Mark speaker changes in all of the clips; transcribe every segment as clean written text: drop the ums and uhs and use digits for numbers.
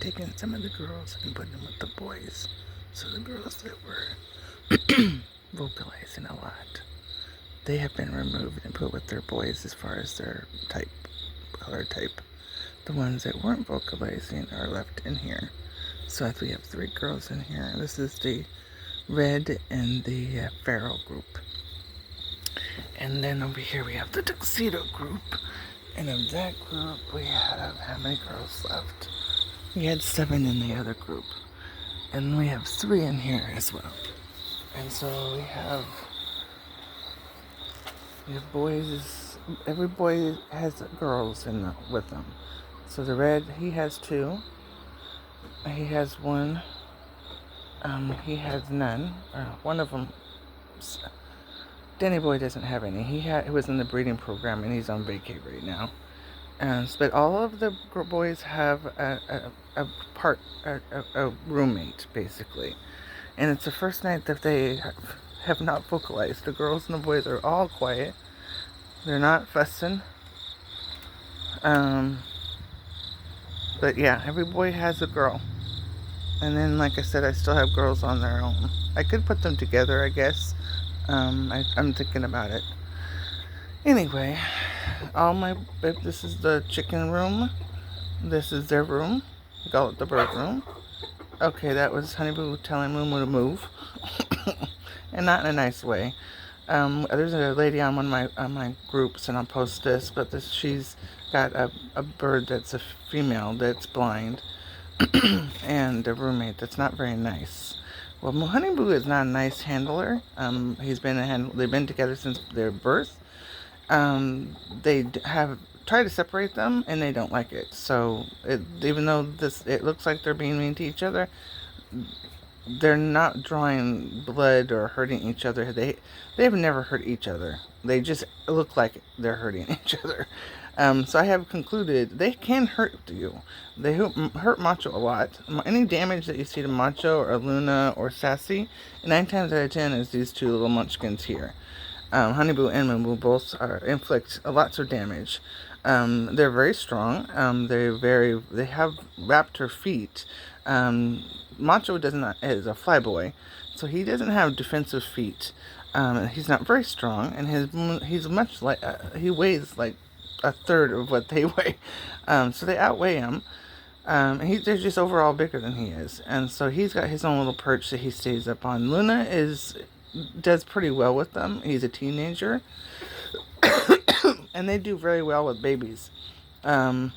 Speaker 1: taken some of the girls and put them with the boys. So the girls that were vocalizing a lot, they have been removed and put with their boys as far as their type, color type. The ones that weren't vocalizing are left in here. So we have 3 girls in here. This is the red and the feral group. And then over here we have the tuxedo group. And of that group we have, how many girls left? We had 7 in the other group. And we have 3 in here as well. And so we have boys, every boy has girls with them. So the red, he has 2. He has 1. He has none. One of them, Danny Boy doesn't have any. He was in the breeding program and he's on vacay right now. But all of the boys have a roommate, basically. And it's the first night that they have not vocalized. The girls and the boys are all quiet. They're not fussing. But yeah, every boy has a girl. And then, like I said, I still have girls on their own. I could put them together, I guess. I'm thinking about it. Anyway, this is the chicken room. This is their room. We call it the bird room. Okay, that was Honeyboo telling Moo to move. And not in a nice way. There's a lady on one of my groups, and I'll post this, but she's got a bird that's a female that's blind. And a roommate that's not very nice. Well, Honeyboo is not a nice handler. They've been together since their birth. They have tried to separate them, and they don't like it. So, even though it looks like they're being mean to each other, they're not drawing blood or hurting each other. They have never hurt each other. They just look like they're hurting each other. So I have concluded they can hurt you. They hurt Macho a lot. Any damage that you see to Macho or Luna or Sassy, 9 times out of 10 is these 2 little munchkins here. Honeyboo and Moonboo both inflict lots of damage. They're very strong. They have raptor feet. Macho is a flyboy, so he doesn't have defensive feet. He's not very strong, and he's much like he weighs like a third of what they weigh. So they outweigh him. They're just overall bigger than he is, and so he's got his own little perch that he stays up on. Luna does pretty well with them. He's a teenager, and they do very well with babies. So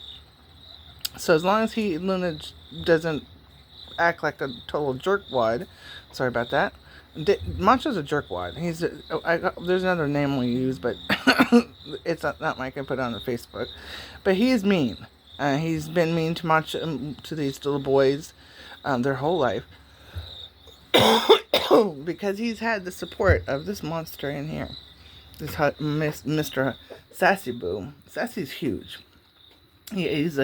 Speaker 1: as long as Luna doesn't act like a total jerkwad, sorry about that. Macho's a jerkwad. There's another name we use, but it's not I can put on the Facebook. But he is mean. He's been mean to Macho, to these little boys, their whole life, because he's had the support of this monster in here, this Mr. Sassy Boo. Sassy's huge. He's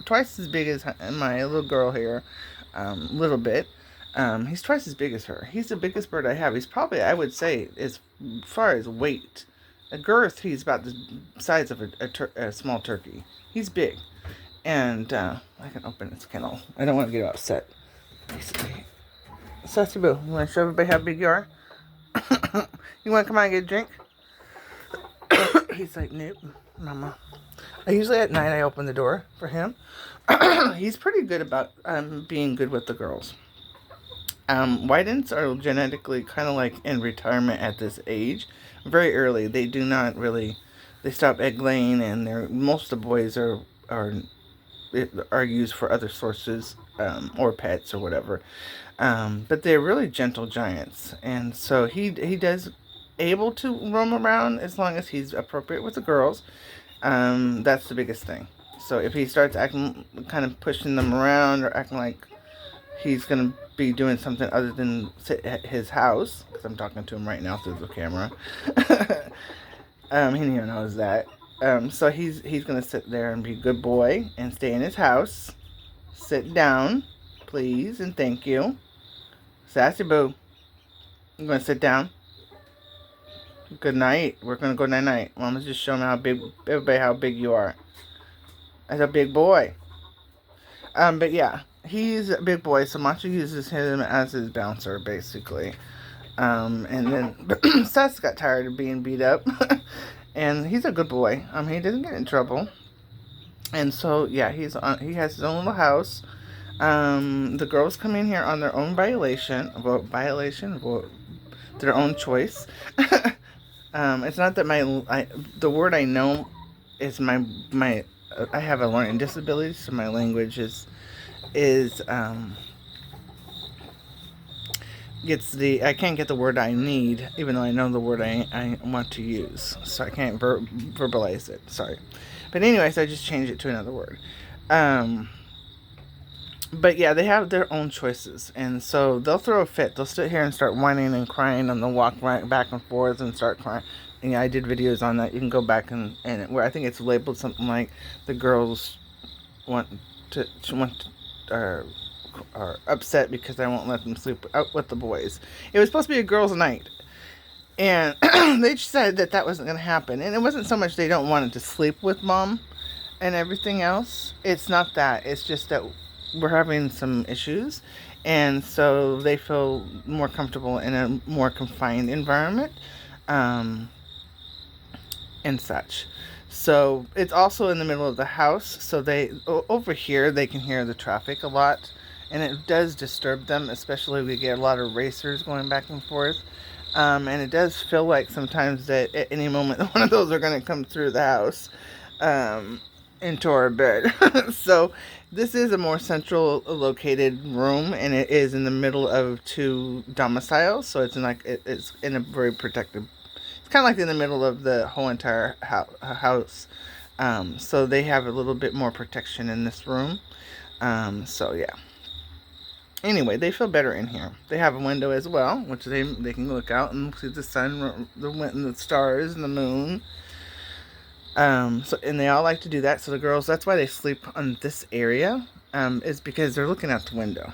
Speaker 1: twice as big as my little girl here, little bit. He's twice as big as her. He's the biggest bird I have. He's probably, I would say, as far as weight, a girth, he's about the size of a small turkey. He's big. And I can open his kennel. I don't want to get upset. Sassy Boo, you want to show everybody how big you are? You want to come on and get a drink? He's like, nope, mama. Usually at night I open the door for him. He's pretty good about being good with the girls. Whitens are genetically kind of like in retirement at this age. Very early. They do not really, they stop egg laying, and most of the boys are used for other sources, or pets or whatever. But they're really gentle giants. And so he does able to roam around as long as he's appropriate with the girls. That's the biggest thing. So if he starts acting, kind of pushing them around, or acting like he's going to be doing something other than sit at his house, because I'm talking to him right now through the camera, he even knows that. So he's going to sit there and be a good boy and stay in his house. Sit down, please, and thank you. Sassy Boo, I'm going to sit down. Good night. We're going to go night-night. Mama's just showing everybody how big you are. That's a big boy. But yeah, he's a big boy, so Macho uses him as his bouncer, basically. And then Seth got tired of being beat up, and he's a good boy. He doesn't get in trouble, and so yeah, he has his own little house. The girls come in here on their own vote, their own choice. It's not that the word I know is my I have a learning disability, so my language is gets I can't get the word I need, even though I know the word I want to use, so I can't verbalize it. Sorry, but anyways, I just changed it to another word. Um, but yeah, they have their own choices, and so they'll throw a fit. They'll sit here and start whining and crying, and they'll walk right back and forth and start crying. And yeah, I did videos on that. You can go back and where I think it's labeled something like the girls want want are upset because I won't let them sleep out with the boys. It was supposed to be a girls' night, and they said that wasn't going to happen. And it wasn't so much they don't want to sleep with mom and everything else. It's not that. It's just that we're having some issues, and so they feel more comfortable in a more confined environment, um, and such. So it's also in the middle of the house, so over here they can hear the traffic a lot, and it does disturb them, especially we get a lot of racers going back and forth. And it does feel like sometimes that at any moment one of those are going to come through the house, into our bed. So this is a more central located room, and it is in the middle of two domiciles, so it's in a very protected. It's kind of like in the middle of the whole entire house. So they have a little bit more protection in this room. So yeah. Anyway, they feel better in here. They have a window as well, which they can look out and see the sun, the stars, and the moon. And they all like to do that. So the girls, that's why they sleep on this area, is because they're looking out the window.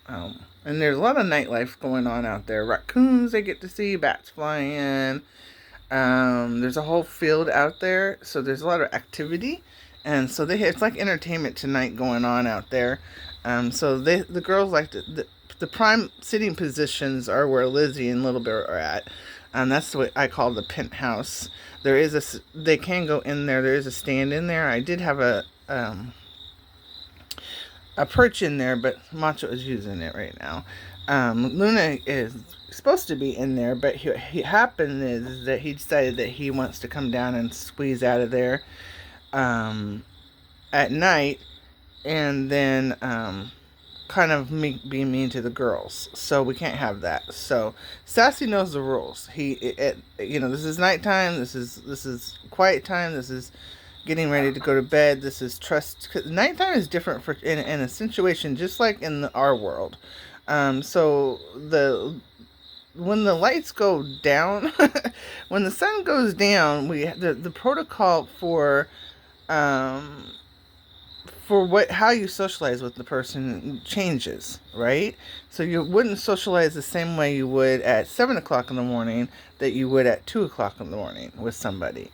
Speaker 1: And there's a lot of nightlife going on out there. Raccoons they get to see, bats flying. There's a whole field out there, so there's a lot of activity, and so it's like entertainment tonight going on out there. So the girls like the prime sitting positions are where Lizzie and Little Bear are at. That's what I call the penthouse. They can go in there. There is a stand in there. I did have a perch in there, but Macho is using it right now. Luna is supposed to be in there, but he happened is that he decided that he wants to come down and squeeze out of there at night, and then kind of be mean to the girls. So we can't have that. So Sassy knows the rules. This is nighttime. This is quiet time. This is getting ready to go to bed. This is trust. Cause nighttime is different in a situation just like in our world. So when the lights go down, when the sun goes down, the protocol for how you socialize with the person changes, right? So you wouldn't socialize the same way you would at 7 o'clock in the morning that you would at 2 o'clock in the morning with somebody.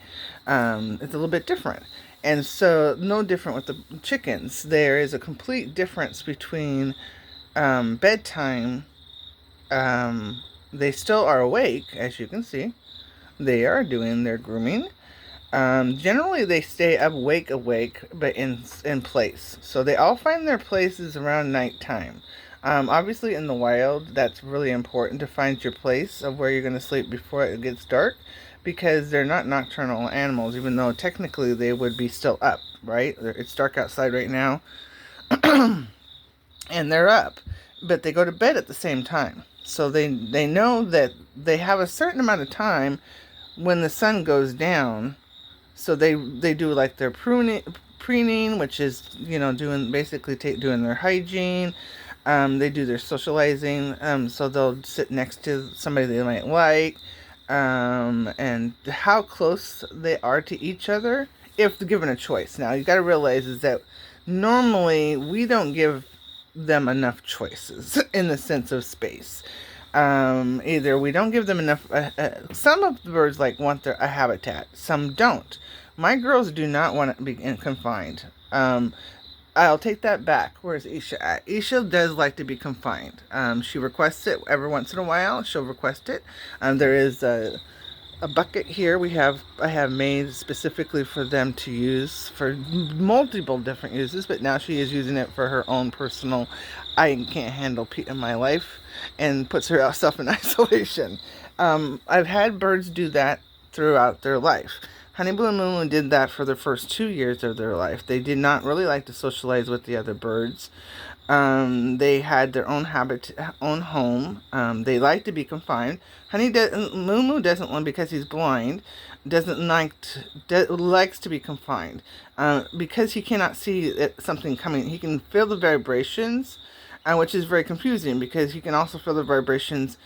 Speaker 1: It's a little bit different. And so no different with the chickens. There is a complete difference between bedtime. They still are awake, as you can see. They are doing their grooming. Generally they stay awake, but in place. So they all find their places around nighttime. Obviously in the wild, that's really important to find your place of where you're going to sleep before it gets dark, because they're not nocturnal animals, even though technically they would be still up, right? It's dark outside right now, and they're up, but they go to bed at the same time. So they know that they have a certain amount of time when the sun goes down. So they do like their preening, which is doing their hygiene. They do their socializing. So they'll sit next to somebody they might like, and how close they are to each other if given a choice. Now you got to realize is that normally we don't give them enough choices in the sense of space. Either we don't give them enough. Some of the birds want a habitat. Some don't. My girls do not want to be confined. I'll take that back. Where's Isha at? Isha does like to be confined. She requests it every once in a while. She'll request it. There is a bucket here I have made specifically for them to use for multiple different uses, but now she is using it for her own personal I can't handle Pete in my life, and puts herself in isolation. I've had birds do that throughout their life. Honey Blue and Moon did that for the first 2 years of their life. They did not really like to socialize with the other birds. They had their own own home. They like to be confined. Moo doesn't want, because he's blind. Doesn't like likes to be confined. Because he cannot see something coming. He can feel the vibrations, which is very confusing because he can also feel the vibrations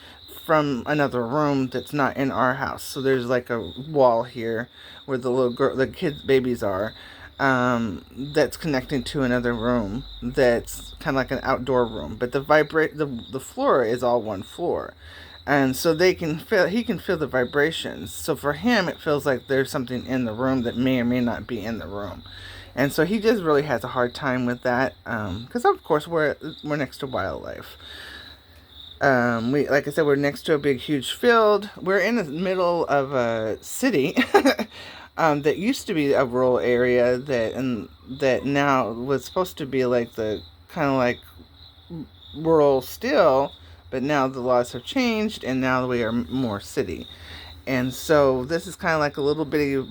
Speaker 1: from another room that's not in our house. So there's like a wall here where the kids' babies are, that's connecting to another room that's kind of like an outdoor room, but the floor is all one floor, and so he can feel the vibrations. So for him, it feels like there's something in the room that may or may not be in the room, and so he just really has a hard time with that, because of course we're next to wildlife. We, like I said, we're next to a big, huge field. We're in the middle of a city that used to be a rural area that now was supposed to be like the kind of like rural still, but now the laws have changed and now we are more city. And so this is kind of like a little bitty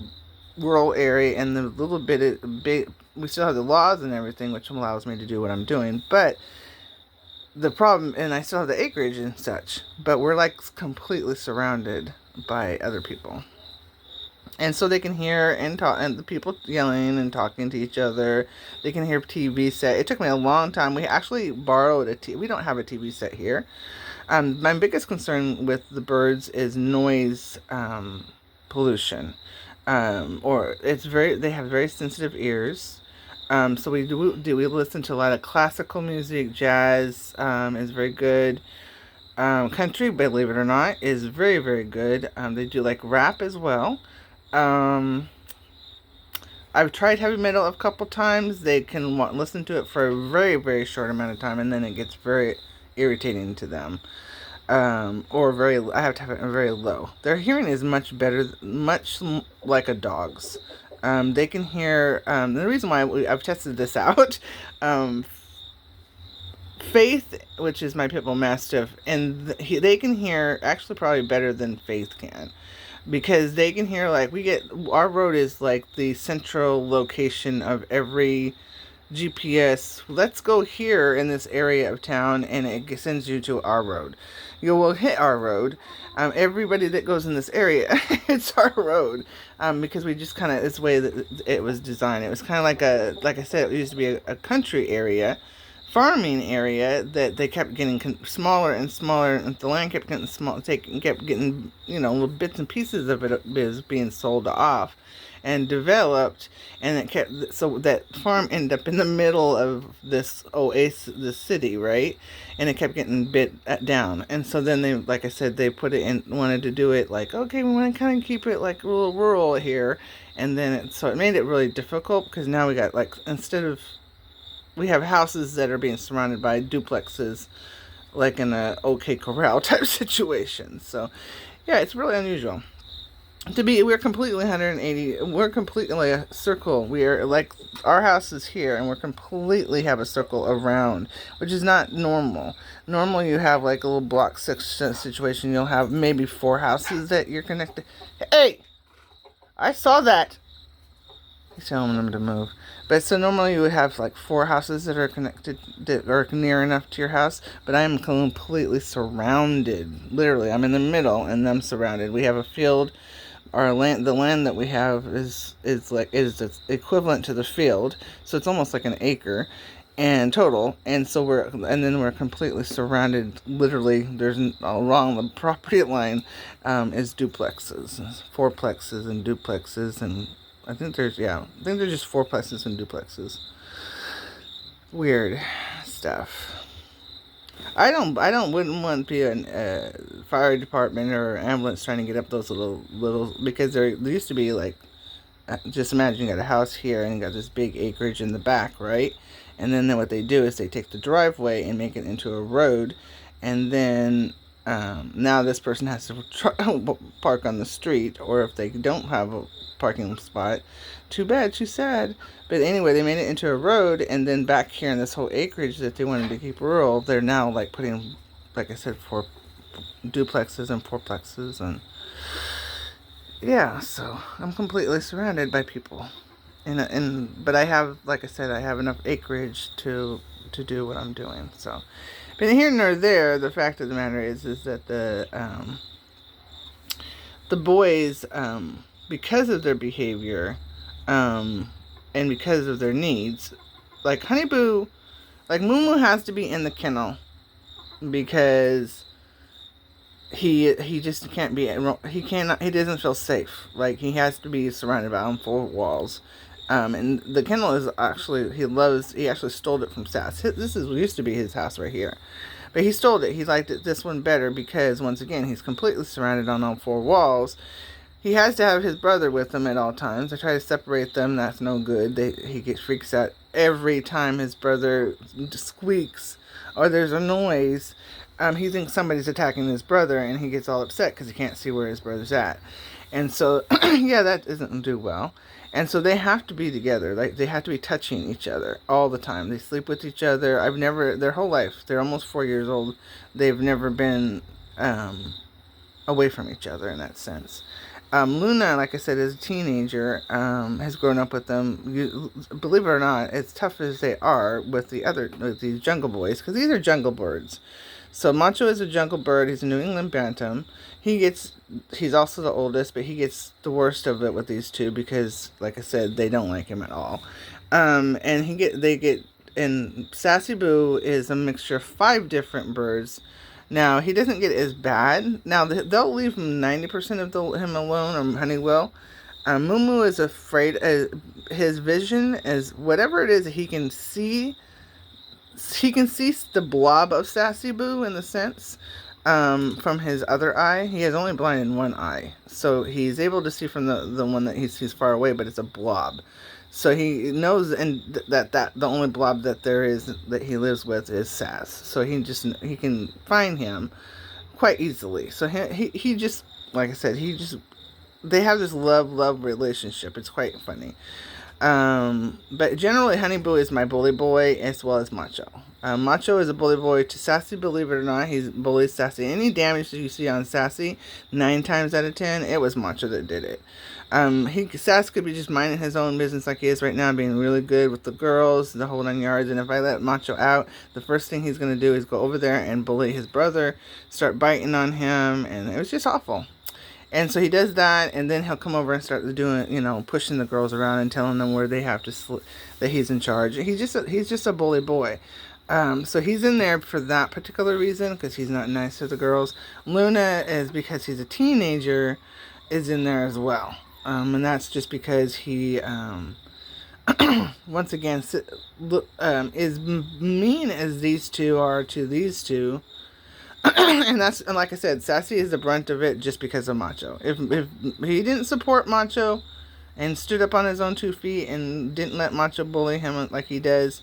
Speaker 1: rural area, and the little bit big. We still have the laws and everything, which allows me to do what I'm doing, but the problem, and I still have the acreage and such, but we're like completely surrounded by other people. And so they can hear and talk, and the people yelling and talking to each other. They can hear TV set. It took me a long time. We actually borrowed we don't have a TV set here. My biggest concern with the birds is noise, pollution. Or they have very sensitive ears. So we listen to a lot of classical music. Jazz is very good. Country, believe it or not, is very, very good. They do like rap as well. Um, I've tried heavy metal a couple times. They can listen to it for a very, very short amount of time, and then it gets very irritating to them. I have to have it very low. Their hearing is much better, much like a dog's. They can hear. The reason why I've tested this out, Faith, which is my pit bull mastiff, and they can hear actually probably better than Faith can, because they can hear, like, our road is like the central location of every GPS. Let's go here in this area of town, and it sends you to our road. You will hit our road. Everybody that goes in this area, it's our road, because we just kind of, it's the way that it was designed. It was kind of like I said, it used to be a country area, farming area, that they kept getting smaller and smaller, and the land kept getting small, kept getting, little bits and pieces of it is being sold off and developed, and it kept, so that farm ended up in the middle of this oasis, this city, right? And it kept getting bit down, and so then they, like I said, they put it in, wanted to do it like, okay, we want to kind of keep it like a little rural here, and then so it made it really difficult, because now we got, like, we have houses that are being surrounded by duplexes, like in a OK Corral type situation. So, yeah, it's really unusual. We're completely 180, we're completely a circle. We are like, our house is here, and we're completely have a circle around, which is not normal. Normally you have like a little block situation. You'll have maybe 4 houses that you're connected. Hey! I saw that! He's telling them to move. But so normally you would have like 4 houses that are connected, that are near enough to your house. But I am completely surrounded. Literally, I'm in the middle and I'm surrounded. We have a field. The land that we have is equivalent to the field. So it's almost like an acre and total. And so we're completely surrounded. Literally, there's along the property line is duplexes, fourplexes and duplexes, and I think there's just fourplexes and duplexes. Weird stuff. Wouldn't want to be a fire department or ambulance trying to get up those little, because there used to be like, just imagine you got a house here and you got this big acreage in the back, right? And then what they do is they take the driveway and make it into a road, and then now this person has to park on the street, or if they don't have a parking spot, too bad, too sad. But anyway, they made it into a road, and then back here in this whole acreage that they wanted to keep rural, they're now like putting, like I said, 4 duplexes and 4plexes, and yeah, so I'm completely surrounded by people. But I have, like I said, I have enough acreage to do what I'm doing. So, but here nor there, the fact of the matter is that the boys, because of their behavior, and because of their needs, like Honeyboo, like Moo has to be in the kennel because he just can't be, he doesn't feel safe. Like, he has to be surrounded by 4 walls. And the kennel is actually, he actually stole it from Sass. Used to be his house right here. But he stole it. He liked this one better because, once again, he's completely surrounded on all 4 walls. He has to have his brother with him at all times. I try to separate them. That's no good. He freaks out every time his brother squeaks or there's a noise. He thinks somebody's attacking his brother, and he gets all upset because he can't see where his brother's at. And so, yeah, that doesn't do well. And so they have to be together. Like, they have to be touching each other all the time. They sleep with each other. Their whole life, they're almost 4 years old, they've never been away from each other in that sense. Luna, like I said, is a teenager, has grown up with them. Believe it or not, as tough as they are with these jungle boys, because these are jungle birds. So Macho is a jungle bird. He's a New England Bantam. He's also the oldest, but he gets the worst of it with these two because, like I said, they don't like him at all. And Sassy Boo is a mixture of 5 different birds. Now, he doesn't get as bad. Now, they'll leave him 90% of him alone, or Honey will. Moo Moo is afraid. His vision is whatever it is that he can see. He can see the blob of Sassy Boo in the sense from his other eye. He is only blind in one eye, so he's able to see from the one that he sees far away, but it's a blob. So he knows that the only blob that there is that he lives with is Sass. So he can find him quite easily. So he just, like I said, they have this love relationship. It's quite funny. But generally, Honey Boo is my bully boy as well as Macho. Macho is a bully boy to Sassy, believe it or not. He bullies Sassy. Any damage that you see on Sassy, 9 times out of 10, it was Macho that did it. Sass could be just minding his own business like he is right now, being really good with the girls, the whole 9 yards, and if I let Macho out, the first thing he's going to do is go over there and bully his brother, start biting on him, and it was just awful. And so he does that, and then he'll come over and start doing, pushing the girls around and telling them where they have to sleep, that he's in charge. He's just a bully boy. So he's in there for that particular reason, because he's not nice to the girls. Luna is because he's a teenager, is in there as well. And that's just because he, once again, is mean as these two are to these two. And like I said, Sassy is the brunt of it just because of Macho. If he didn't support Macho and stood up on his own 2 feet and didn't let Macho bully him like he does,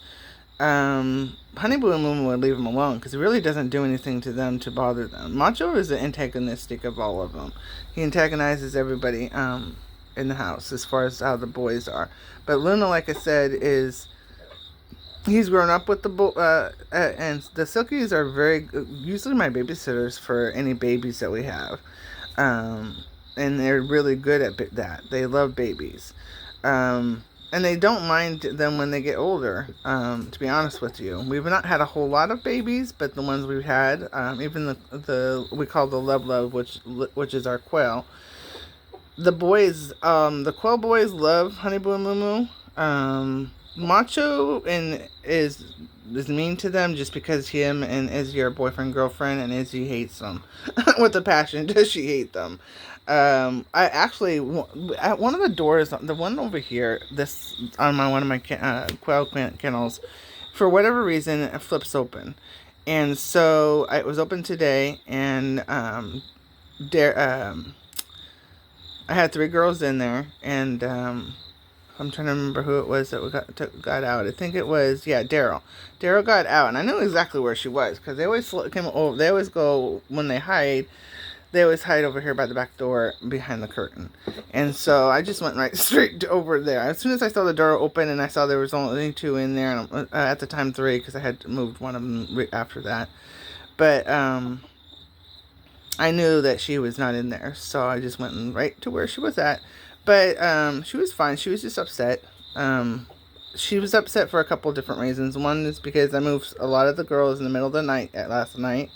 Speaker 1: Honey Boo and Moo Moo would leave him alone because he really doesn't do anything to them to bother them. Macho is the antagonistic of all of them. He antagonizes everybody in the house as far as how the boys are. But Luna, like I said, he's grown up with and the Silkies are usually my babysitters for any babies that we have. And they're really good at that. They love babies. And they don't mind them when they get older, to be honest with you. We've not had a whole lot of babies, but the ones we've had, even we call the Love, which is our quail. The boys, the quail boys love Honey Boo and Moo Moo. Macho is mean to them just because him and Izzy are boyfriend girlfriend, and Izzy hates them with a passion. Does she hate them? I actually at one of the doors, the one over here, this on one of my quail kennels, for whatever reason, it flips open, and so it was open today, and I had 3 girls in there, and I'm trying to remember who it was that got out. I think it was, yeah, Daryl. Daryl got out, and I knew exactly where she was because they always came over. They always go when they hide. They always hide over here by the back door behind the curtain. And so I just went right straight over there. As soon as I saw the door open and I saw there was only 2 in there, and at the time 3 because I had moved one of them after that. But I knew that she was not in there, so I just went right to where she was at. But she was fine. She was just upset. She was upset for a couple of different reasons. One is because I moved a lot of the girls in the middle of the night last night.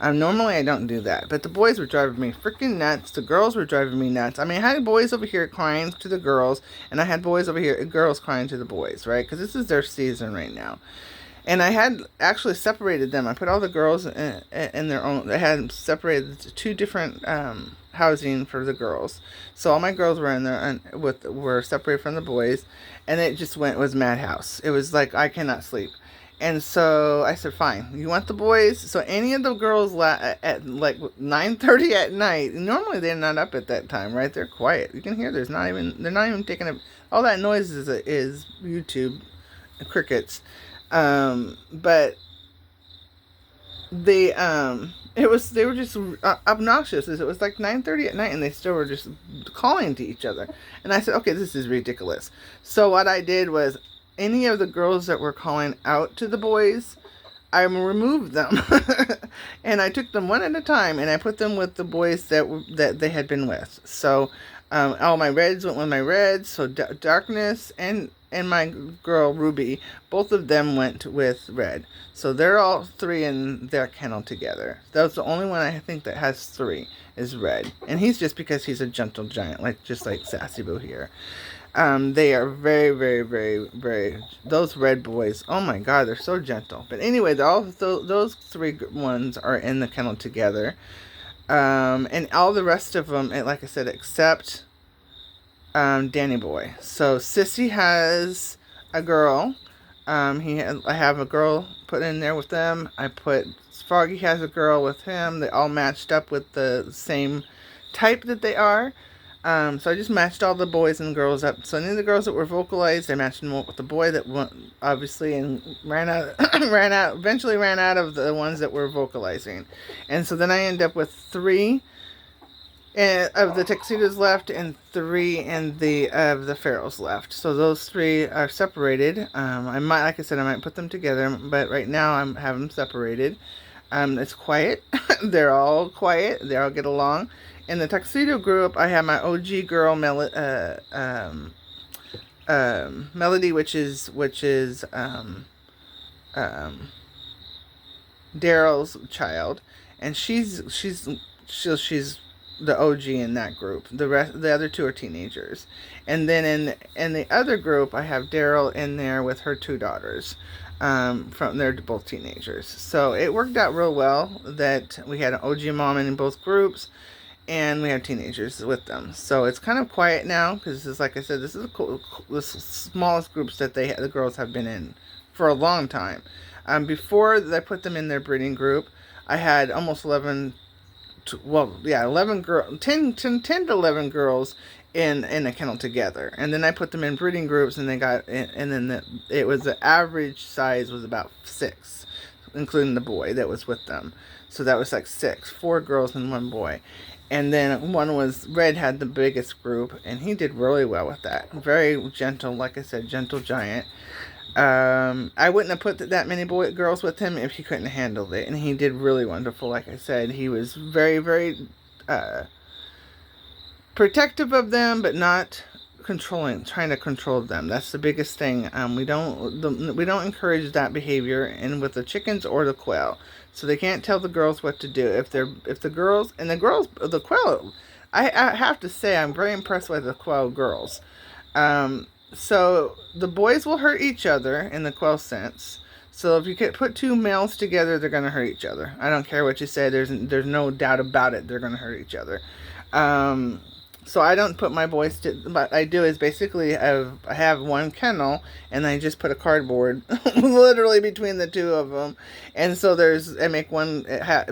Speaker 1: Normally I don't do that, but the boys were driving me freaking nuts. The girls were driving me nuts. I mean, I had boys over here crying to the girls, and I had boys over here, girls crying to the boys, right? Because this is their season right now. And I had actually separated them. I put all the girls in their own. I had separated 2 different housing for the girls. So all my girls were in there and were separated from the boys, and it just was madhouse. It was like I cannot sleep. And so I said, fine, you want the boys? So any of the girls at like 9:30 at night, normally they're not up at that time, right? They're quiet. You can hear they're not even taking all that noise is YouTube crickets. But they were just obnoxious. It was like 9:30 at night and they still were just calling to each other. And I said, okay, this is ridiculous. So what I did was, any of the girls that were calling out to the boys, I removed them. And I took them one at a time and I put them with the boys that they had been with. So all my reds went with my reds. So Darkness and my girl Ruby, both of them went with Red. So they're all 3 in their kennel together. That's the only one I think that has 3 is Red. And he's just because he's a gentle giant, just like Sassy Boo here. They are very, very, very, very, those red boys, oh my god, they're so gentle. But anyway, those 3 ones are in the kennel together. And all the rest of them, like I said, except Danny Boy. So Sissy has a girl. I have a girl put in there with them. Froggy has a girl with him. They all matched up with the same type that they are. So I just matched all the boys and girls up. So any of the girls that were vocalized, I matched them up with the boy that went, obviously, and eventually ran out of the ones that were vocalizing. And so then I end up with 3 of the tuxedos left and 3 of the pharaohs left. So those 3 are separated. Like I said, I might put them together, but right now I'm having them separated. It's quiet. They're all quiet. They all get along. In the tuxedo group, I have my OG girl Melody, which is Daryl's child, and she's the OG in that group. The other 2 are teenagers, and then in the other group, I have Daryl in there with her 2 daughters. They're both teenagers, so it worked out real well that we had an OG mom in both groups. And we have teenagers with them. So it's kind of quiet now because, like I said, this is the smallest groups that the girls have been in for a long time. Before I put them in their breeding group, I had almost 11 to 10 to 11 girls in a kennel together. And then I put them in breeding groups, and it was the average size was about 6, including the boy that was with them. So that was like 4 girls and 1 boy. And then Red had the biggest group, and he did really well with that. Very gentle, like I said, gentle giant. I wouldn't have put that many girls with him if he couldn't handle it, and he did really wonderful. Like I said, he was very, very protective of them, but not trying to control them. That's the biggest thing. We don't encourage that behavior, and with the chickens or the quail. So they can't tell the girls what to do. If the quail, I have to say I'm very impressed with the quail girls. So the boys will hurt each other in the quail sense. So if you could put 2 males together, they're going to hurt each other. I don't care what you say. There's no doubt about it. They're going to hurt each other. So I don't put my boys what I do is basically I have 1 kennel, and I just put a cardboard literally between the 2 of them. And so I make one,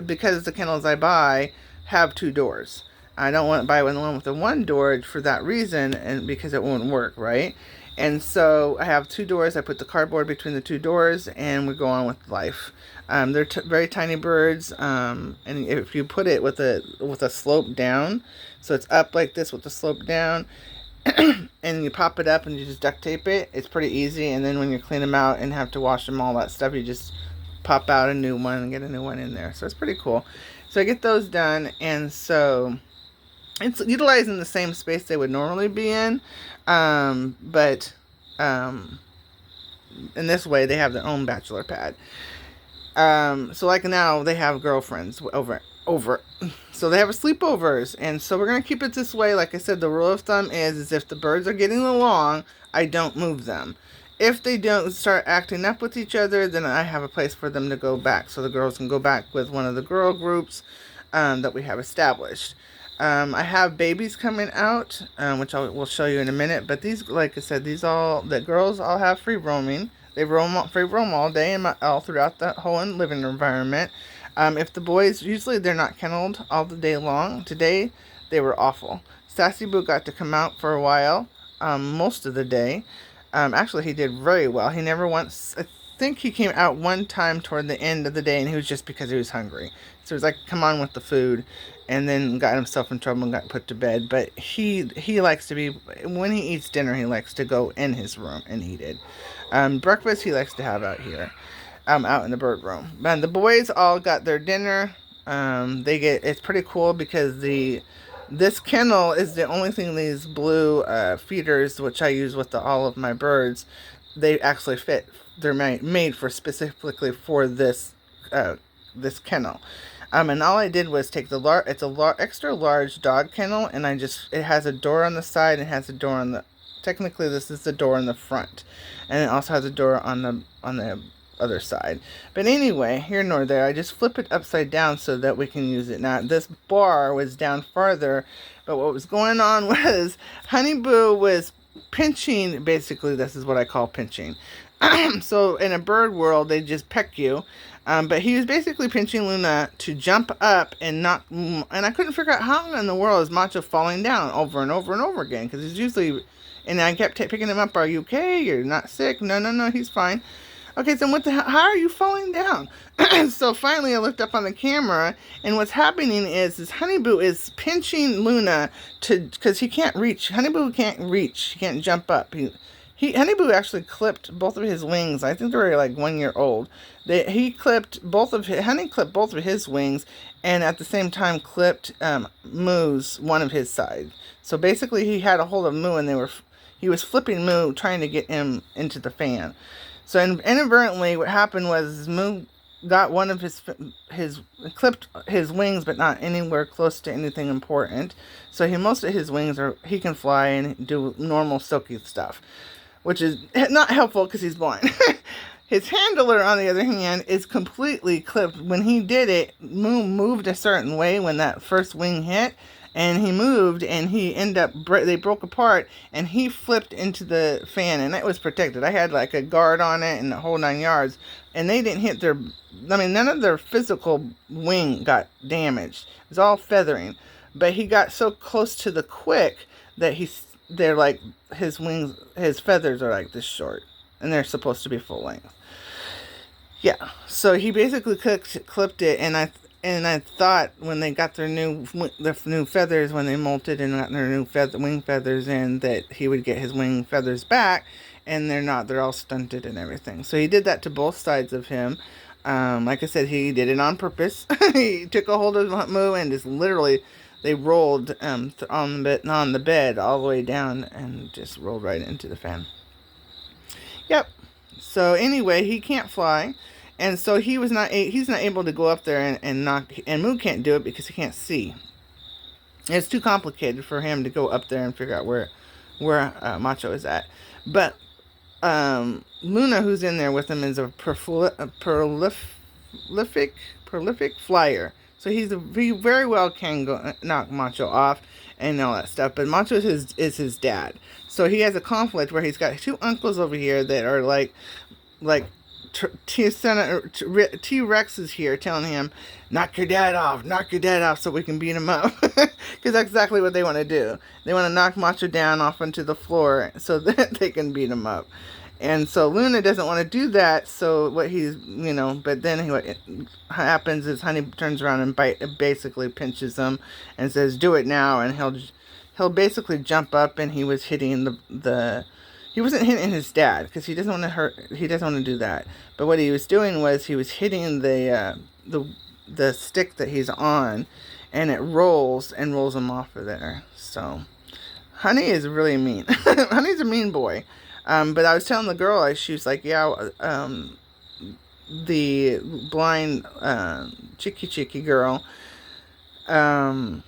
Speaker 1: because the kennels I buy have 2 doors. I don't want to buy one with the 1 door for that reason, and because it won't work, right? And so I have 2 doors. I put the cardboard between the 2 doors, and we go on with life. They're very tiny birds, and if you put it with a slope down, so it's up like this with the slope down, and you pop it up and you just duct tape it. It's pretty easy. And then when you clean them out and have to wash them, all that stuff, you just pop out a new one and get a new one in there. So it's pretty cool. So I get those done, and so it's utilizing the same space they would normally be in, but in this way they have their own bachelor pad. So like now they have girlfriends over. So they have sleepovers, and so we're gonna keep it this way. Like I said, the rule of thumb is if the birds are getting along, I don't move them. If they don't start acting up with each other, then I have a place for them to go back, so the girls can go back with one of the girl groups that we have established. I have babies coming out, which will show you in a minute. But these, like I said, the girls all have free roaming. They free roam all day and all throughout the whole living environment. If the boys, usually they're not kenneled all the day long. Today, they were awful. Sassy Boo got to come out for a while, most of the day. Actually, he did very well. He never once, I think he came out one time toward the end of the day, and he was just because he was hungry. So it was like, come on with the food, and then got himself in trouble and got put to bed. But he likes to be, when he eats dinner, he likes to go in his room and eat it. Breakfast he likes to have out here, out in the bird room. And the boys all got their dinner. It's pretty cool because this kennel is the only thing these blue feeders, which I use with all of my birds, they actually fit. They're made for specifically for this kennel. And all I did was take it's a extra large dog kennel, and it has a door on the side and has a door on the, technically this is the door in the front, and it also has a door on the other side. But anyway, here nor there, I just flip it upside down so that we can use it. Now this bar was down farther, but what was going on was Honey Boo was pinching. Basically, this is what I call pinching. So in a bird world, they just peck you. But he was basically pinching Luna to jump up and not. And I couldn't figure out how in the world is Macho falling down over and over and over again, because he's usually. And I kept picking him up. Are you okay? You're not sick? No, he's fine. Okay, so how are you falling down? So finally I looked up on the camera, and what's happening is Honey Boo is pinching Luna because he can't reach. Honey Boo can't reach. He can't jump up. Honey Boo actually clipped both of his wings. I think they were like 1 year old. Honey clipped both of his wings, and at the same time clipped Moo's one of his sides. So basically he had a hold of Moo, and he was flipping Moo, trying to get him into the fan. So inadvertently, what happened was Moo got one of his clipped his wings, but not anywhere close to anything important. So most of his wings he can fly and do normal silky stuff, which is not helpful because he's blind. His handler, on the other hand, is completely clipped. When he did it, Moo moved a certain way when that first wing hit. And he moved, and he they broke apart, and he flipped into the fan, and it was protected. I had like a guard on it and the whole 9 yards, and they didn't hit none of their physical wing got damaged. It was all feathering, but he got so close to the quick that they're like, his wings, his feathers are like this short, and they're supposed to be full length. Yeah, so he basically clipped it, and I thought when they got their new feathers, when they molted and got their new wing feathers in, that he would get his wing feathers back, and they're not. They're all stunted and everything. So he did that to both sides of him. Like I said, he did it on purpose. He took a hold of Moo and just literally, they rolled on the bed all the way down and just rolled right into the fan. Yep. So anyway, he can't fly. And so he's not able to go up there and knock, and Moo can't do it because he can't see. It's too complicated for him to go up there and figure out where Macho is at. But Luna, who's in there with him, is a prolific flyer. So he very well can go knock Macho off and all that stuff. But Macho is his dad. So he has a conflict where he's got two uncles over here that are like T-Rex is here telling him, knock your dad off so we can beat him up. Because that's exactly what they want to do. They want to knock Macho down off onto the floor so that they can beat him up. And so Luna doesn't want to do that, so what he's, but then what happens is Honey turns around and basically pinches him and says, do it now, and he'll basically jump up, and he was hitting he wasn't hitting his dad, because he doesn't want to do that, but what he was doing was he was hitting the stick that he's on, and it rolls him off of there. So Honey is really mean. Honey's a mean boy. But I was telling the girl, she was like, yeah, the blind chicky girl, her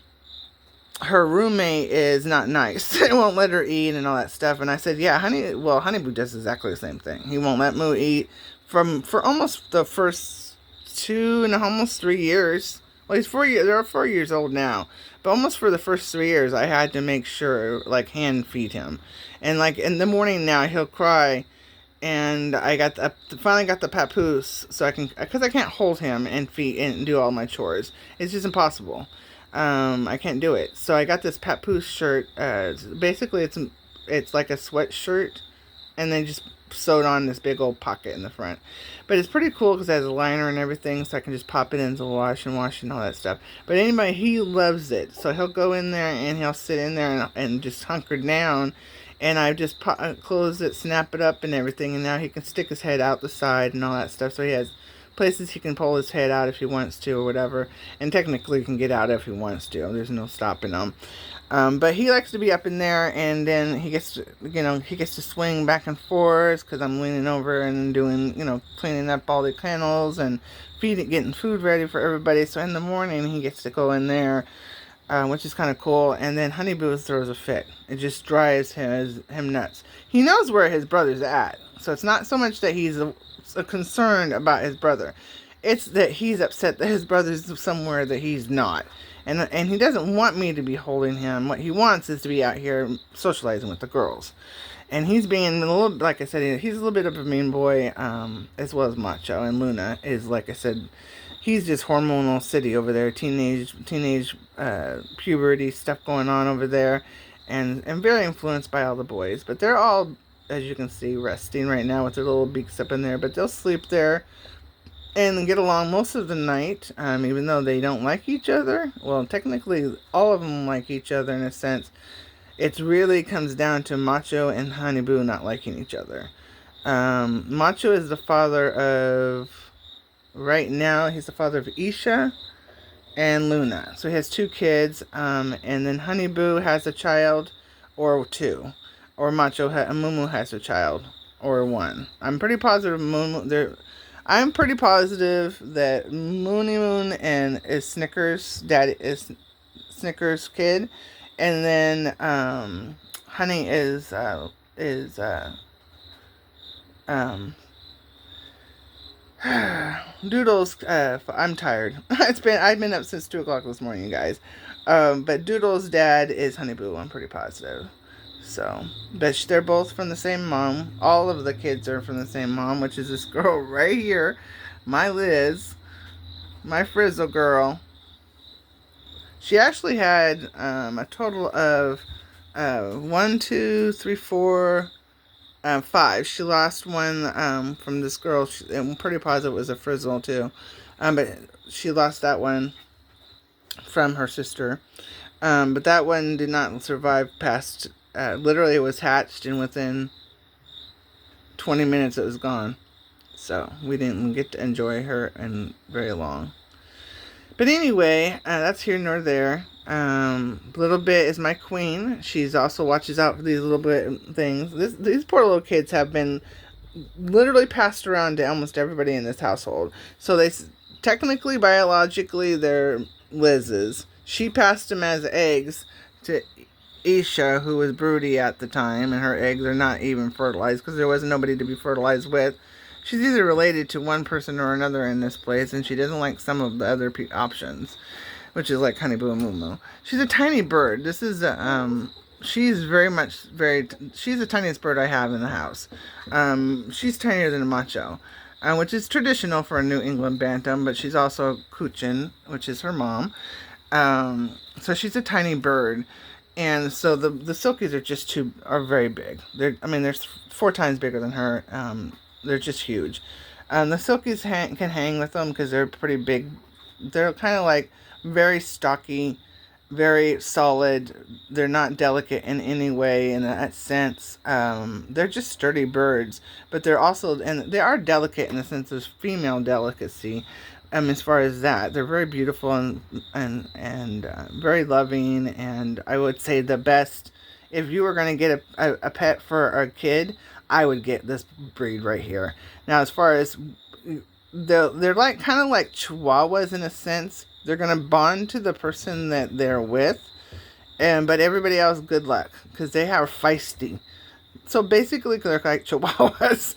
Speaker 1: roommate is not nice. It won't let her eat and all that stuff. And I said, yeah, Honeyboo does exactly the same thing. He won't let Moo eat for almost the first 2 and almost 3 years. Well, he's 4 years. They're 4 years old now, but almost for the first 3 years, I had to make sure, hand feed him, and in the morning now he'll cry, and I finally got the papoose, so because I can't hold him and feed and do all my chores. It's just impossible. I can't do it. So I got this papoose shirt. Basically, it's like a sweatshirt, and then just sewed on this big old pocket in the front. But it's pretty cool because it has a liner and everything, so I can just pop it into the wash and all that stuff. But anyway, he loves it. So he'll go in there and he'll sit in there and just hunker down. And I just close it, snap it up and everything. And now he can stick his head out the side and all that stuff. So he has places he can pull his head out if he wants to or whatever. And technically he can get out if he wants to. There's no stopping him. But he likes to be up in there, and then he gets to swing back and forth because I'm leaning over and doing, cleaning up all the kennels and getting food ready for everybody. So in the morning he gets to go in there, which is kind of cool. And then Honeyboo throws a fit. It just drives him nuts. He knows where his brother's at, so it's not so much that he's concerned about his brother. It's that he's upset that his brother's somewhere that he's not. And he doesn't want me to be holding him. What he wants is to be out here socializing with the girls. And he's being a little, like I said, he's a little bit of a mean boy, as well as Macho. And Luna is, like I said, he's just hormonal city over there. Teenage puberty stuff going on over there. And very influenced by all the boys. But they're all, as you can see, resting right now with their little beaks up in there. But they'll sleep there and get along most of the night, even though they don't like each other. Well, technically, all of them like each other in a sense. It really comes down to Macho and Honeyboo not liking each other. Macho is the father of, right now, he's the father of Isha and Luna. So he has 2 kids, and then Honeyboo has a child or 2. Or Mumu has a child or 1. I'm pretty positive I'm pretty positive that Moony Moon is Snickers' daddy, is Snickers' kid, and then Honey is Doodle's. I'm tired. I've been up since 2:00 this morning, you guys. But Doodle's dad is Honeyboo. I'm pretty positive. So, but they're both from the same mom. All of the kids are from the same mom, which is this girl right here, my Liz, my Frizzle girl. She actually had a total of 1, 2, 3, 4, 5. She lost one from this girl. I'm pretty positive it was a Frizzle too, but she lost that one from her sister. But that one did not survive past. Literally, it was hatched, and within 20 minutes, it was gone. So, we didn't get to enjoy her in very long. But anyway, that's here nor there. Little Bit is my queen. She's also watches out for these little bit things. These poor little kids have been literally passed around to almost everybody in this household. So, technically, biologically, they're Liz's. She passed them as eggs to Isha, who was broody at the time, and her eggs are not even fertilized because there wasn't nobody to be fertilized with. She's either related to one person or another in this place, and she doesn't like some of the other options, which is like Honeyboo and Mumu. She's a tiny bird. This is she's she's the tiniest bird I have in the house. She's tinier than a Macho. which is traditional for a New England Bantam, but she's also Cochin, which is her mom. So she's a tiny bird, and so the Silkies are very big. They're 4 times bigger than her. They're just huge. The Silkies can hang with them because they're pretty big. They're kind of like very stocky, very solid. They're not delicate in any way in that sense. They're just sturdy birds, but they are delicate in the sense of female delicacy. As far as that, they're very beautiful and very loving. And I would say the best, if you were going to get a pet for a kid, I would get this breed right here. Now, as far as they're like kind of like Chihuahuas in a sense. They're gonna bond to the person that they're with, but everybody else, good luck, because they are feisty. So basically, they're like Chihuahuas,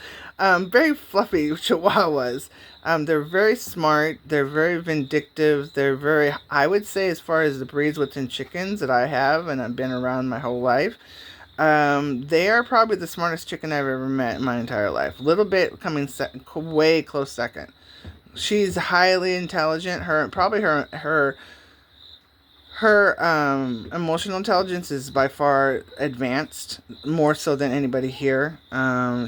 Speaker 1: very fluffy Chihuahuas. They're very smart. They're very vindictive. I would say, as far as the breeds within chickens that I have and I've been around my whole life, they are probably the smartest chicken I've ever met in my entire life. Little bit coming way close second. She's highly intelligent. Her emotional intelligence is by far advanced, more so than anybody here.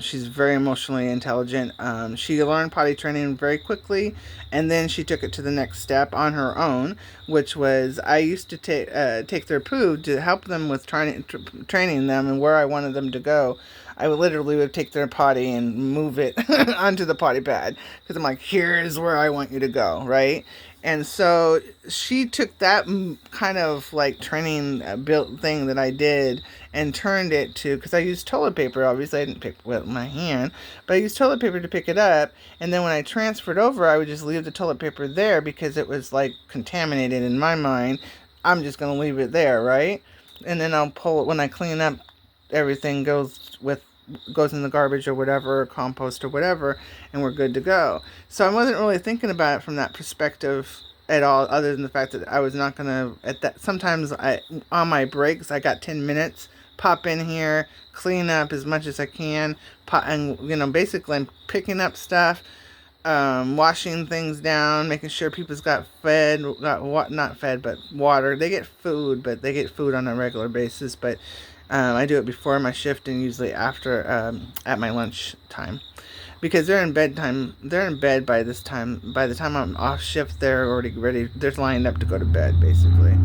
Speaker 1: She's very emotionally intelligent. She learned potty training very quickly, and then she took it to the next step on her own, which was I used to take their poo to help them with training them and where I wanted them to go. I would take their potty and move it onto the potty pad because I'm like, here's where I want you to go, right? And so she took that kind of like training built thing that I did and turned it to, because I used toilet paper. Obviously, I didn't pick with my hand, but I used toilet paper to pick it up. And then when I transferred over, I would just leave the toilet paper there because it was like contaminated in my mind. I'm just going to leave it there, right? And then I'll pull it when I clean up. Everything goes in the garbage or whatever, or compost or whatever, and we're good to go. So I wasn't really thinking about it from that perspective at all, other than the fact that I was not gonna sometimes on my breaks I got 10 minutes, pop in here, clean up as much as I can, and basically I'm picking up stuff, washing things down, making sure people's got not fed, but water. They get food, but they get food on a regular basis. But I do it before my shift and usually after, at my lunch time, because they're in bedtime. They're in bed by this time. By the time I'm off shift, they're already ready. They're lined up to go to bed, basically.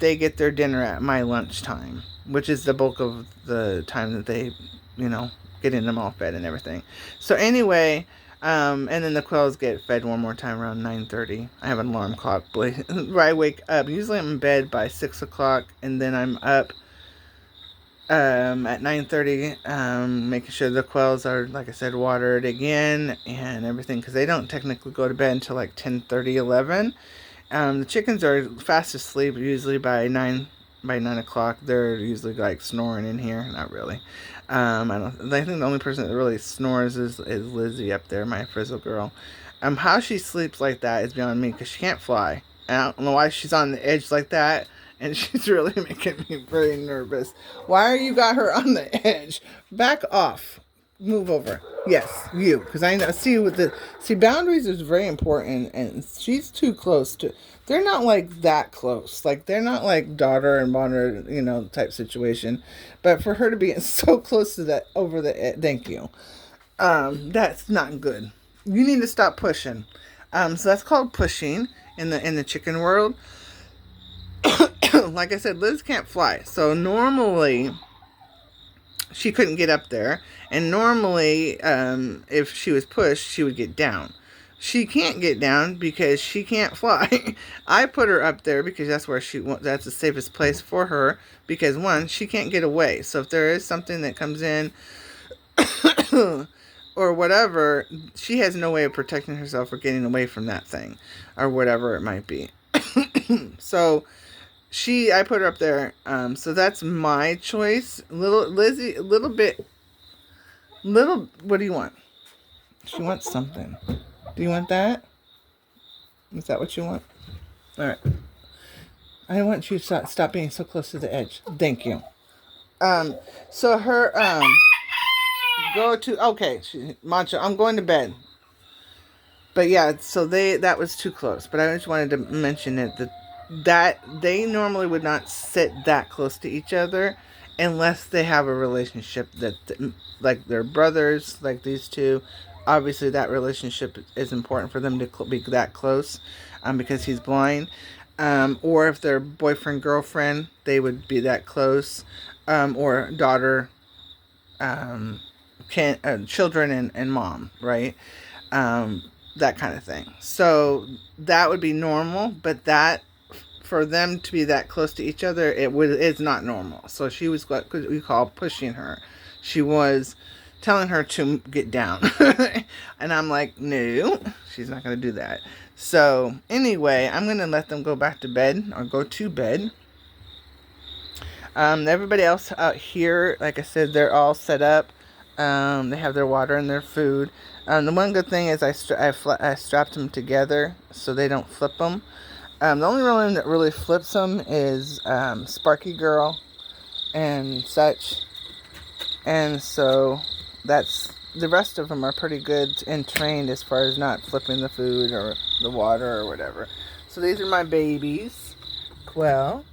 Speaker 1: They get their dinner at my lunchtime, which is the bulk of the time that they, getting them all fed and everything. So anyway, and then the quails get fed one more time around 9:30. I have an alarm clock where I wake up. Usually I'm in bed by 6 o'clock, and then I'm up at 9:30, making sure the quails are, like I said, watered again and everything, because they don't technically go to bed until like 10:30, 11. The chickens are fast asleep usually by 9 o'clock. They're usually like snoring in here. Not really. I think the only person that really snores is Lizzie up there, my Frizzle girl. How she sleeps like that is beyond me, because she can't fly. And I don't know why she's on the edge like that, and she's really making me very nervous. Why are you got her on the edge? Back off. Move over. Yes, you. Because I know. See, boundaries is very important, and she's too close to. They're not like that close. Like, they're not like daughter and mother, type situation. But for her to be so close to that over the edge, thank you. That's not good. You need to stop pushing. So that's called pushing in the chicken world. Like I said, Liz can't fly, so normally she couldn't get up there, and normally, if she was pushed, she would get down. She can't get down because she can't fly. I put her up there because that's that's the safest place for her, because one, she can't get away. So if there is something that comes in or whatever, she has no way of protecting herself or getting away from that thing or whatever it might be. So I put her up there. So that's my choice. Lizzie, what do you want? She wants something. Do you want that? Is that what you want? All right. I want you to stop being so close to the edge. Thank you. So her, Go to, okay, Macho, I'm going to bed. But yeah, so that was too close. But I just wanted to mention it that they normally would not sit that close to each other unless they have a relationship that, like they're brothers, like these two. Obviously, that relationship is important for them to be that close, because he's blind. Or if they're boyfriend girlfriend, they would be that close, or daughter, can children and mom, right? Um, that kind of thing. So that would be normal, but that for them to be that close to each other, it's not normal. So she was what we call pushing her. She was telling her to get down, and I'm like, no, she's not going to do that. So anyway, I'm going to let them go back to bed or go to bed. Everybody else out here, like I said, they're all set up. They have their water and their food. The one good thing is I strapped them together so they don't flip them. The only one that really flips them is Sparky Girl and such. And so that's the rest of them are pretty good and trained as far as not flipping the food or the water or whatever. So these are my babies. Well,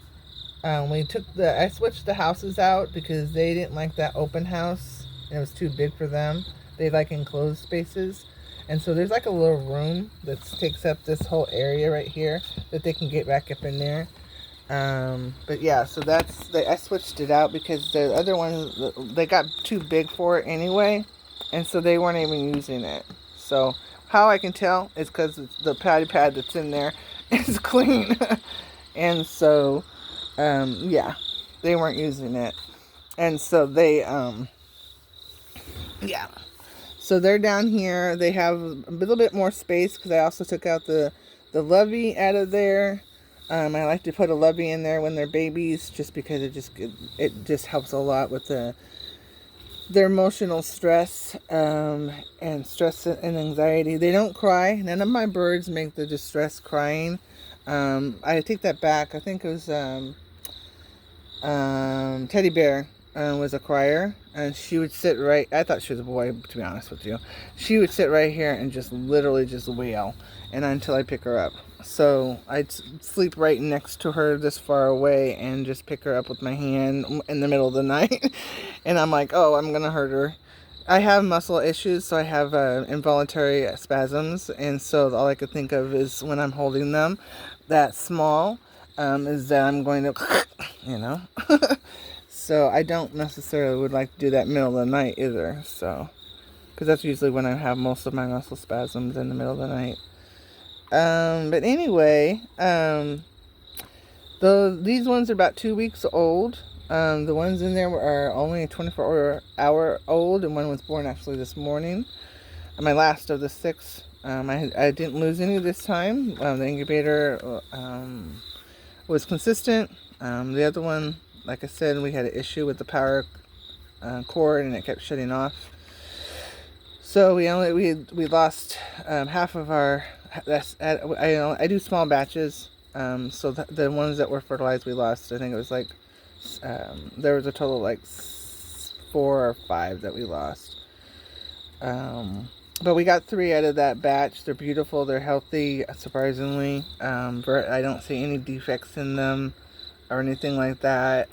Speaker 1: I switched the houses out because they didn't like that open house. And it was too big for them. They like enclosed spaces. And so there's like a little room that takes up this whole area right here that they can get back up in there. But yeah, so I switched it out because the other one, they got too big for it anyway. And so they weren't even using it. So how I can tell is because the patty pad that's in there is clean. And so, yeah, they weren't using it. And so yeah. So they're down here. They have a little bit more space because I also took out the lovey out of there. I like to put a lovey in there when they're babies just because it just helps a lot with their emotional stress, and stress and anxiety. They don't cry. None of my birds make the distress crying. I take that back. I think it was Teddy Bear was a crier, and she would sit right. I thought she was a boy, to be honest with you. She would sit right here and just literally just wail, and until I pick her up. So I'd sleep right next to her, this far away, and just pick her up with my hand in the middle of the night. And I'm like, oh, I'm gonna hurt her. I have muscle issues, so I have involuntary spasms, and so all I could think of is when I'm holding them that small, is that I'm going to, you know. So I don't necessarily would like to do that middle of the night either. So, because that's usually when I have most of my muscle spasms, in the middle of the night. But anyway, these ones are about 2 weeks old. The ones in there are only 24-hour old, and one was born actually this morning. My last of the 6. I didn't lose any this time. The incubator was consistent. The other one, like I said, we had an issue with the power cord, and it kept shutting off. So we lost half of our. I do small batches. So the ones that were fertilized, we lost. I think it was like there was a total of like 4 or 5 that we lost. But we got 3 out of that batch. They're beautiful. They're healthy, surprisingly. I don't see any defects in them or anything like that,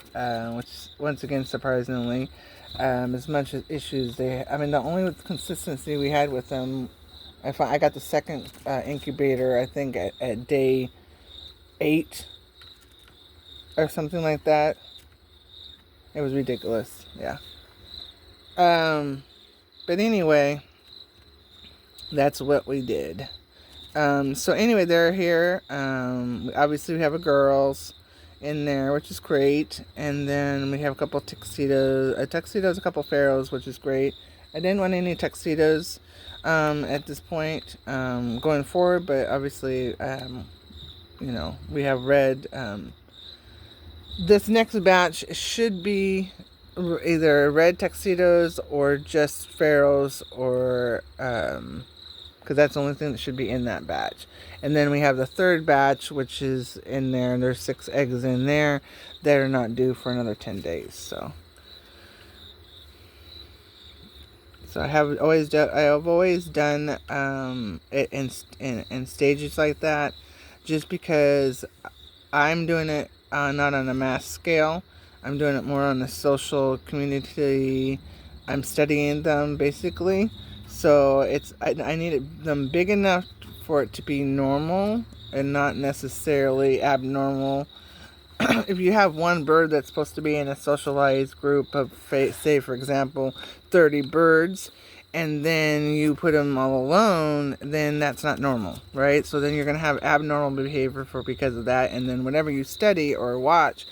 Speaker 1: which, once again, surprisingly, as much as issues the only consistency we had with them, I got the second incubator, I think, at day 8 or something like that. It was ridiculous, yeah. But anyway, that's what we did. So anyway, they're here. Obviously, we have a girls in there, which is great. And then we have a couple tuxedos, a couple pharaohs, which is great. I didn't want any tuxedos at this point going forward, but obviously, we have red. This next batch should be either red tuxedos or just pharaohs, or because that's the only thing that should be in that batch. And then we have the third batch, which is in there, and there's 6 eggs in there that are not due for another 10 days. So So I have always done it in stages like that, just because I'm doing it not on a mass scale. I'm doing it more on a social community. I'm studying them basically. So I need them big enough for it to be normal and not necessarily abnormal. If you have one bird that's supposed to be in a socialized group of, say, for example, 30 birds, and then you put them all alone, then that's not normal, right? So then you're going to have abnormal behavior because of that, and then whenever you study or watch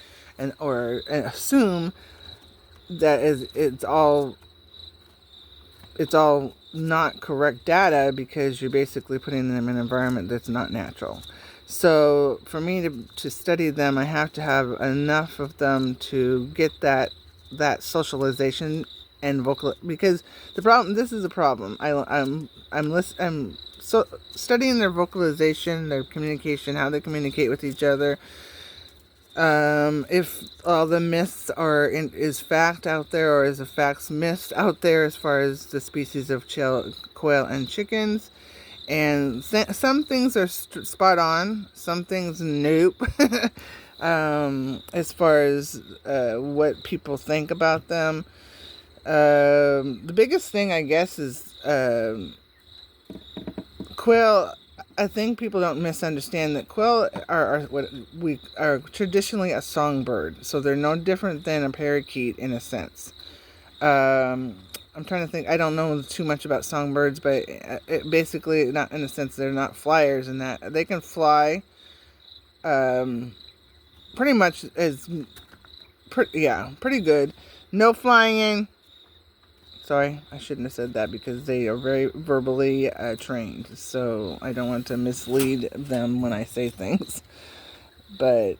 Speaker 1: or assume that it's all not correct data, because you're basically putting them in an environment that's not natural. So for me to study them, I have to have enough of them to get that socialization and vocal, because this is a problem. I'm so studying their vocalization, their communication, how they communicate with each other. If all the myths is fact out there, or is the facts myths out there as far as the species of quail and chickens. And some things are spot on, some things nope. As far as what people think about them. The biggest thing, I guess, is quail. I think people don't misunderstand that quail are what we are traditionally a songbird, so they're no different than a parakeet in a sense. I'm trying to think. I don't know too much about songbirds, but basically, not in a sense, they're not flyers in that they can fly. Pretty much pretty good. No flying. Sorry, I shouldn't have said that, because they are very verbally trained. So I don't want to mislead them when I say things. But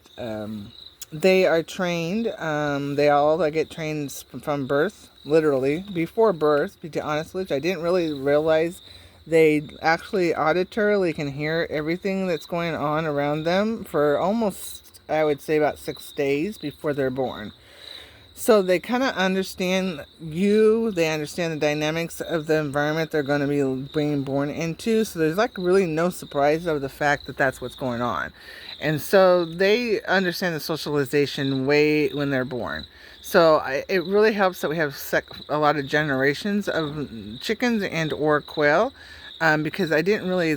Speaker 1: they are trained. They all get trained from birth, literally before birth. To be honest with you, I didn't really realize they actually auditorily can hear everything that's going on around them for almost, I would say, about 6 days before they're born. So they kind of understand they understand the dynamics of the environment they're going to be being born into. So there's really no surprise of the fact that that's what's going on. And so they understand the socialization way when they're born. So it really helps that we have a lot of generations of chickens and or quail, because I didn't really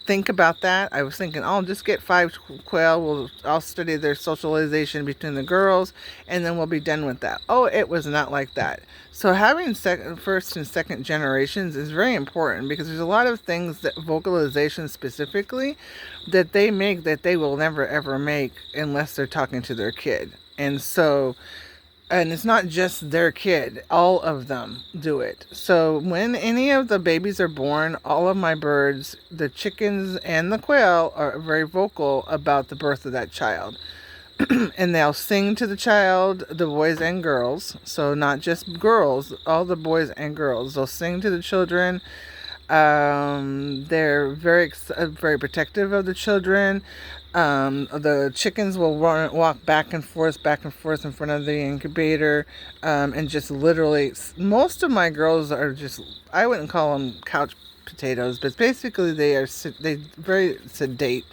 Speaker 1: think about that. I was thinking, I'll just get 5 quail. I'll study their socialization between the girls, and then we'll be done with that. Oh, it was not like that. So having first and second generations is very important, because there's a lot of things that vocalization specifically that they make that they will never ever make unless they're talking to their kid. And it's not just their kid. All of them do it. So when any of the babies are born, all of my birds, the chickens and the quail, are very vocal about the birth of that child. And they'll sing to the child, the boys and girls. So not just girls, all the boys and girls. They'll sing to the children. They're very protective of the children. The chickens will walk back and forth in front of the incubator, and just literally, most of my girls are just, I wouldn't call them couch potatoes, but basically they very sedate.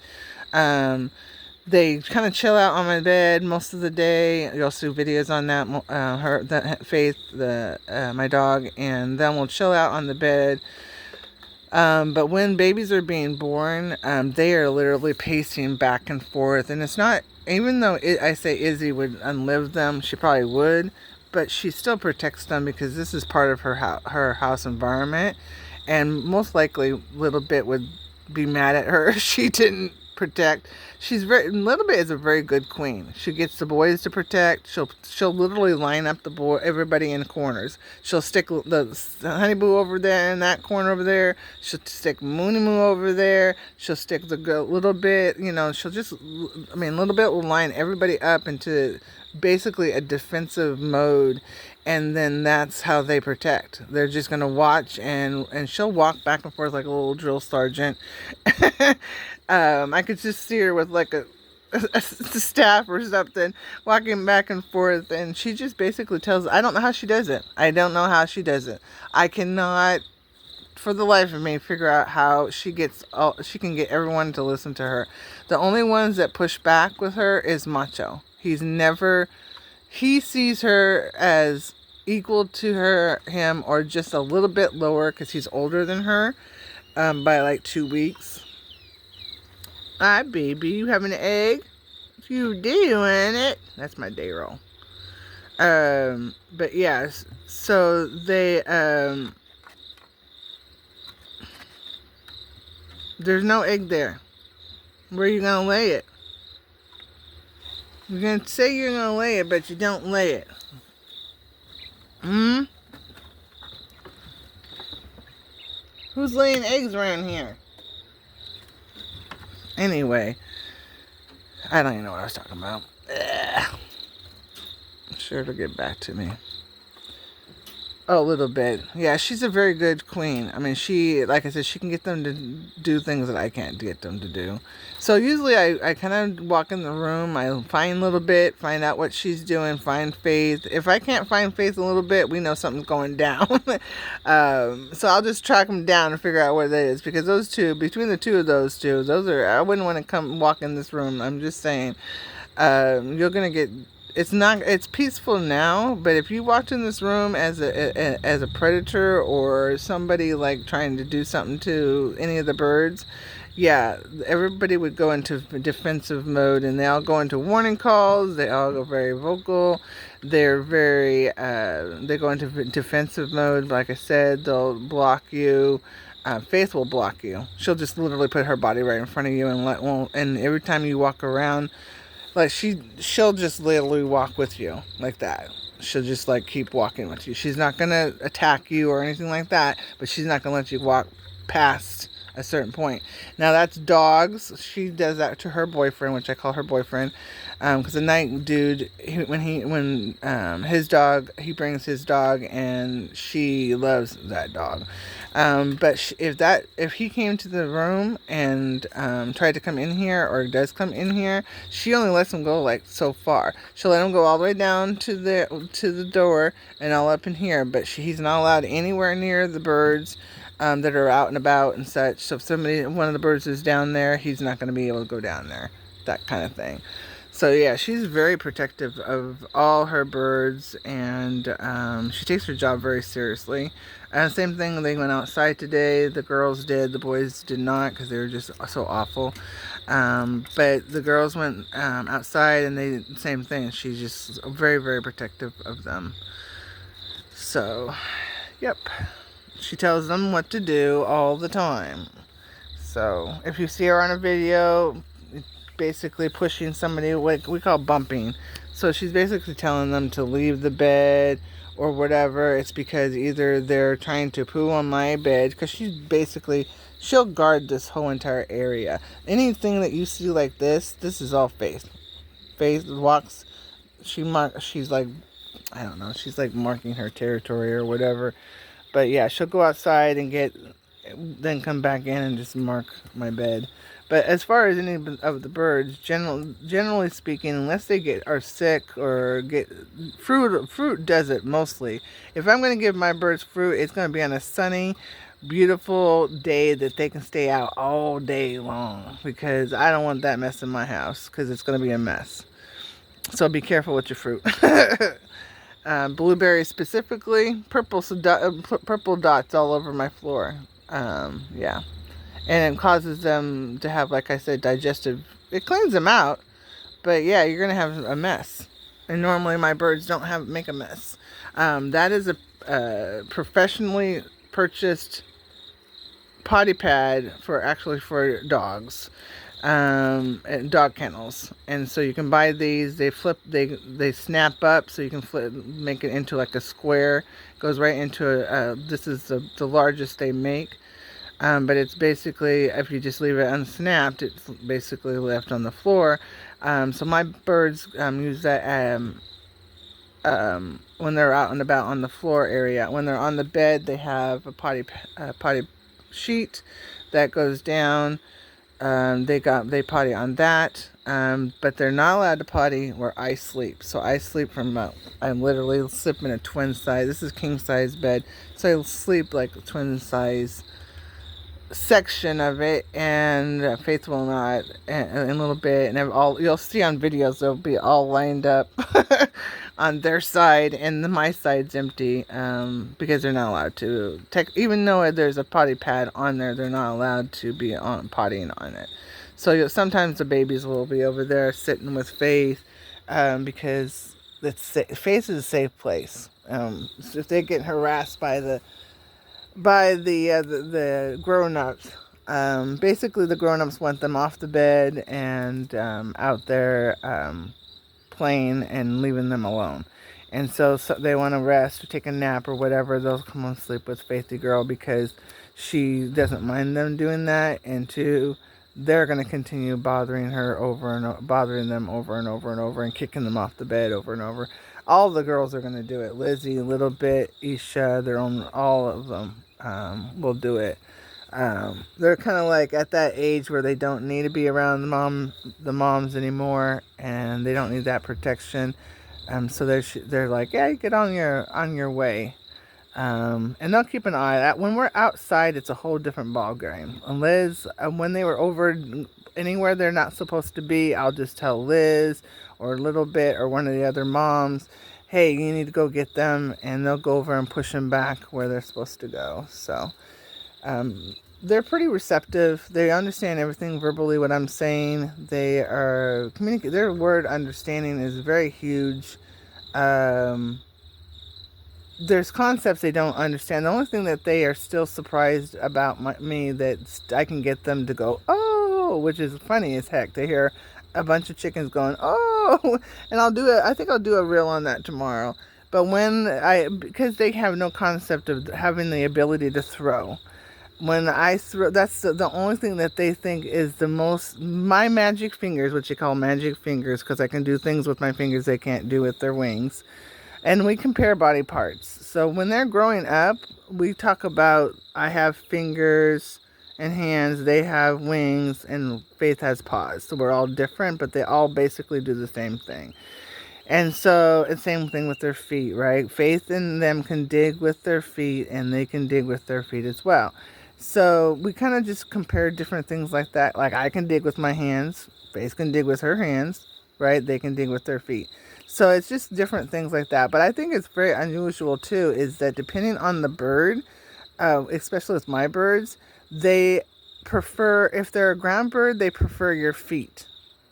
Speaker 1: They kind of chill out on my bed most of the day. You'll see videos on that. Faith, my dog, and then we'll chill out on the bed. But when babies are being born, they are literally pacing back and forth. And it's not, even though I say Izzy would unlive them, she probably would, but she still protects them, because this is part of her house environment. And most likely, Little Bit would be mad at her if she didn't protect. Little Bit is a very good queen. She gets the boys to protect. She'll literally line up everybody in corners. She'll stick the Honeyboo over there in that corner over there. She'll stick Moony Moo over there. She'll stick the Little Bit. Little Bit will line everybody up into basically a defensive mode, and then that's how they protect. They're just gonna watch, and she'll walk back and forth like a little drill sergeant. I could just see her with staff or something, walking back and forth, and she just basically tells, I don't know how she does it. I don't know how she does it. I cannot, for the life of me, figure out how she can get everyone to listen to her. The only ones that push back with her is Macho. He sees her as equal to him, or just a little bit lower because he's older than her, by like 2 weeks. Hi, baby, you have an egg? You doing it? That's my day roll. But yes, so there's no egg there. Where are you gonna lay it? You're gonna say you're gonna lay it, but you don't lay it. Who's laying eggs around here? Anyway, I don't even know what I was talking about. Ugh. I'm sure it'll get back to me. Oh, a little bit. Yeah, she's a very good queen. I mean, like I said, she can get them to do things that I can't get them to do. So usually I kind of walk in the room, I find a little bit, find out what she's doing, find Faith. If I can't find Faith a little bit, we know something's going down. So I'll just track them down and figure out what it is. Because between the two of those two, I wouldn't want to come walk in this room. I'm just saying, you're going to get... It's peaceful now, but if you walked in this room as a predator or somebody like trying to do something to any of the birds, yeah, everybody would go into defensive mode, and they all go into warning calls. They all go very vocal. They go into defensive mode. Like I said, they'll block you. Faith will block you. She'll just literally put her body right in front of you and every time you walk around, like she'll just literally walk with you like that. She'll just like keep walking with you. She's not gonna attack you or anything like that, but she's not gonna let you walk past a certain point. Now that's dogs. She does that to her boyfriend, which I call her boyfriend, because the night dude, when his dog, he brings his dog, and she loves that dog. But if he came to the room and tried to come in here, or does come in here, she only lets him go like so far. She'll let him go all the way down to the door and all up in here, but he's not allowed anywhere near the birds that are out and about and such. So if one of the birds is down there, he's not going to be able to go down there. That kind of thing. So yeah, she's very protective of all her birds, and she takes her job very seriously. Same thing, they went outside today. The girls did. The boys did not, because they were just so awful. But the girls went outside, and same thing. She's just very, very protective of them. So, yep. She tells them what to do all the time. So, if you see her on a video, basically pushing somebody, what we call bumping. So she's basically telling them to leave the bed or whatever. It's because either they're trying to poo on my bed, because she'll guard this whole entire area. Anything that you see like this is all Faith. Faith walks, she's like, I don't know, she's like marking her territory or whatever. But yeah, she'll go outside and then come back in and just mark my bed. But as far as any of the birds, generally speaking, unless they are sick or get fruit does it mostly. If I'm going to give my birds fruit, it's going to be on a sunny, beautiful day that they can stay out all day long, because I don't want that mess in my house, because it's going to be a mess. So be careful with your fruit. Blueberries specifically, purple dots all over my floor. Yeah. And it causes them to have, like I said, it cleans them out, but yeah, you're going to have a mess. And normally my birds don't make a mess. That is a professionally purchased potty pad for dogs. And dog kennels, and so you can buy these. They snap up, so you can make it into like a square. It goes right into this is the largest they make, but it's basically, if you just leave it unsnapped, it's basically left on the floor. So my birds use that when they're out and about on the floor area. When they're on the bed, they have a potty sheet that goes down They potty on that, but they're not allowed to potty where I sleep. So I sleep from I'm literally sleeping in a twin size. This is king size bed, so I sleep like a twin size section of it, and Faith will not in a little bit, and all you'll see on videos they'll be all lined up on their side, and my side's empty, because they're not allowed to even though there's a potty pad on there, they're not allowed to be on pottying on it. So sometimes the babies will be over there sitting with Faith, because Faith is a safe place. So if they get harassed by the grown-ups. Basically, the grown-ups want them off the bed and out there playing and leaving them alone. And so they want to rest or take a nap or whatever. They'll come and sleep with Faithy Girl because she doesn't mind them doing that. And two, they're going to continue bothering them over and over and over, and kicking them off the bed over and over. All the girls are going to do it. Lizzie, a little bit, Isha, all of them will do it. They're kind of like at that age where they don't need to be around the moms anymore, and they don't need that protection. So they're like, yeah, you get on your way. And they'll keep an eye. When we're outside, it's a whole different ball game. Liz, when they were over anywhere they're not supposed to be, I'll just tell Liz or a little bit or one of the other moms, hey, you need to go get them, and they'll go over and push them back where they're supposed to go. So they're pretty receptive. They understand everything verbally what I'm saying. They are their word understanding is very huge. There's concepts they don't understand. The only thing that they are still surprised about me that I can get them to go, oh, which is funny as heck to hear a bunch of chickens going, oh, and I think I'll do a reel on that tomorrow. But because they have no concept of having the ability to throw. When I throw, that's the only thing that they think is my magic fingers, which you call magic fingers, because I can do things with my fingers they can't do with their wings. And we compare body parts. So when they're growing up, we talk about I have fingers and hands, they have wings, and Faith has paws. So we're all different, but they all basically do the same thing. And so it's same thing with their feet, right? Faith and them can dig with their feet, and they can dig with their feet as well. So we kind of just compare different things like that. Like I can dig with my hands, Faith can dig with her hands, right? They can dig with their feet. So it's just different things like that. But I think it's very unusual too, is that depending on the bird, especially with my birds, they prefer, if they're a ground bird, they prefer your feet,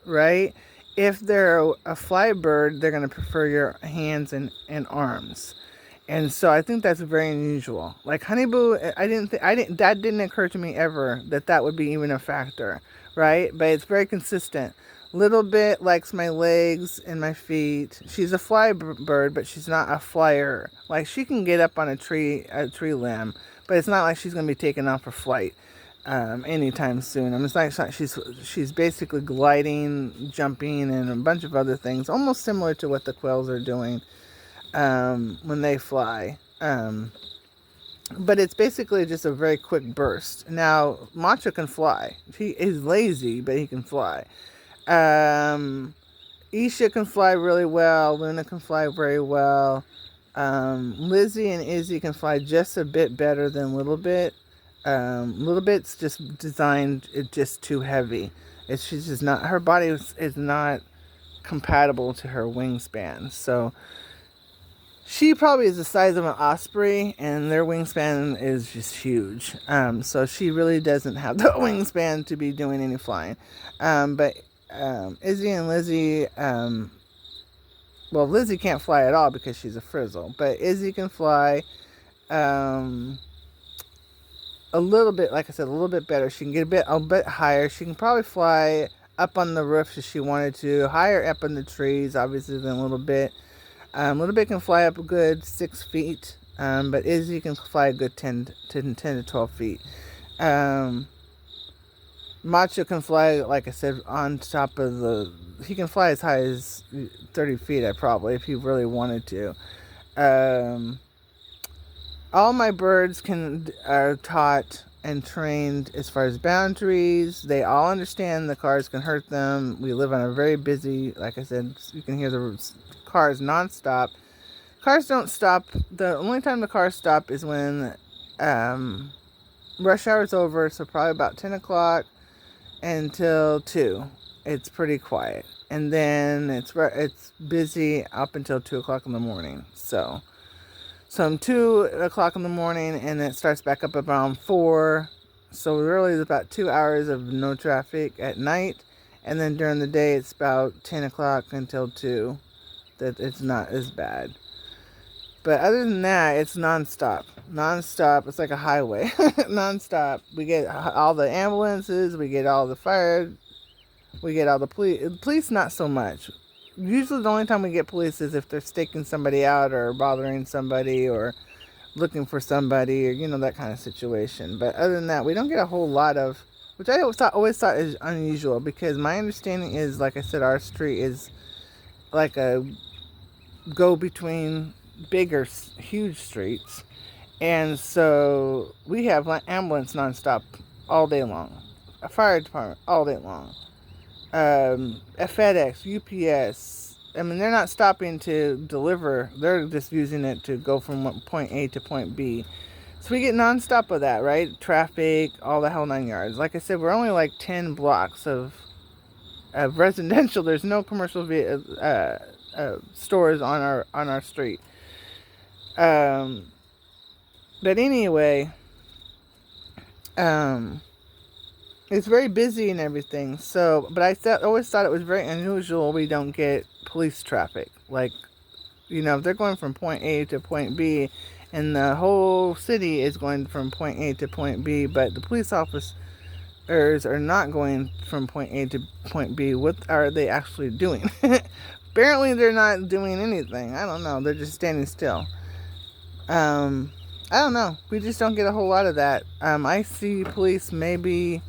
Speaker 1: right? If they're a fly bird, they're going to prefer your hands and arms. And so I think that's very unusual. Like Honeyboo, that didn't occur to me ever that would be even a factor, right? But it's very consistent. Little bit likes my legs and my feet. She's a fly bird, but she's not a flyer. Like she can get up on a tree limb, but it's not like she's going to be taken off for flight anytime soon. I mean, it's like she's basically gliding, jumping, and a bunch of other things, almost similar to what the quails are doing when they fly. But it's basically just a very quick burst. Now, Macho can fly. He is lazy, but he can fly. Isha can fly really well. Luna can fly very well. Lizzie and Izzy can fly just a bit better than Little Bit. Little Bit's just designed, it's just too heavy. She's just not, her body is not compatible to her wingspan. So she probably is the size of an osprey, and their wingspan is just huge. So she really doesn't have the wingspan to be doing any flying. But Izzy and Lizzie, Lizzie can't fly at all because she's a frizzle, but Izzy can fly a little bit, like I said, a little bit better. She can get a bit higher. She can probably fly up on the roof if she wanted to, higher up in the trees, obviously, than a Little Bit. Little Bit can fly up a good 6 feet, but Izzy can fly a good 10 to 12 feet. Macho can fly, like I said, on top of he can fly as high as 30 feet, if he really wanted to. All my birds are taught and trained as far as boundaries. They all understand the cars can hurt them. We live on a very busy, like I said, you can hear the cars nonstop. Cars don't stop. The only time the cars stop is when rush hour is over, so probably about 10 o'clock until 2. It's pretty quiet. And then it's busy up until 2 o'clock in the morning. So from 2 o'clock in the morning, and it starts back up around 4. So really it's about 2 hours of no traffic at night. And then during the day, it's about 10 o'clock until 2 that it's not as bad. But other than that, it's nonstop. Nonstop. It's like a highway. Nonstop. We get all the ambulances. We get all the fire. We get all the police. Police, not so much. Usually the only time we get police is if they're staking somebody out or bothering somebody or looking for somebody or, that kind of situation. But other than that, we don't get a whole lot of, which I always thought is unusual, because my understanding is, like I said, our street is like a go-between bigger, huge streets. And so we have an ambulance nonstop all day long. A fire department all day long. A FedEx, UPS. I mean, they're not stopping to deliver. They're just using it to go from point A to point B. So we get nonstop of that, right? Traffic, all the hell 9 yards. Like I said, we're only like 10 blocks of residential. There's no commercial stores on our street. But anyway, it's very busy and everything. So, but I always thought it was very unusual we don't get police traffic. Like, if they're going from point A to point B, and the whole city is going from point A to point B, but the police officers are not going from point A to point B. What are they actually doing? Apparently, they're not doing anything. I don't know. They're just standing still. I don't know. We just don't get a whole lot of that. I see police maybe.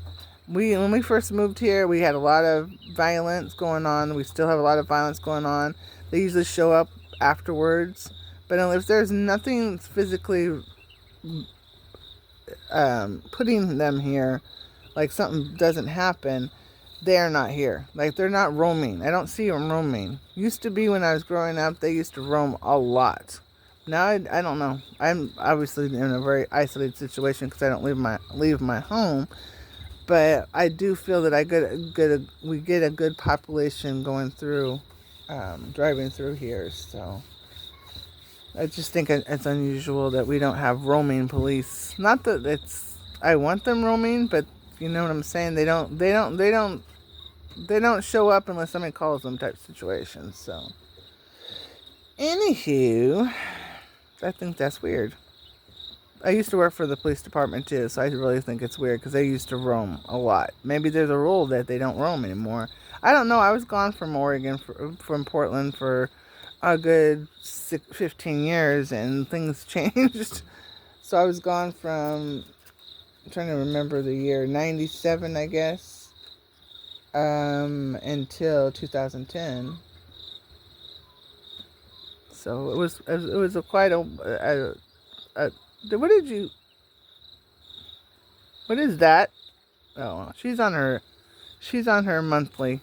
Speaker 1: When we first moved here, we had a lot of violence going on. We still have a lot of violence going on. They usually show up afterwards. But if there's nothing physically putting them here, like something doesn't happen, they're not here. Like, they're not roaming. I don't see them roaming. Used to be when I was growing up, they used to roam a lot. Now, I don't know. I'm obviously in a very isolated situation because I don't leave my home. But I do feel that we get a good population going through, driving through here. So I just think it's unusual that we don't have roaming police. Not that I want them roaming, but you know what I'm saying. They don't show up unless somebody calls them, type situation. So, anywho, I think that's weird. I used to work for the police department too, so I really think it's weird because they used to roam a lot. Maybe there's a rule that they don't roam anymore. I don't know. I was gone from Oregon, from Portland for a good 15 years, and things changed. So I was gone from, I'm trying to remember the year, 97, I guess, until 2010. So it was quite a what is that? Oh, she's on her monthly.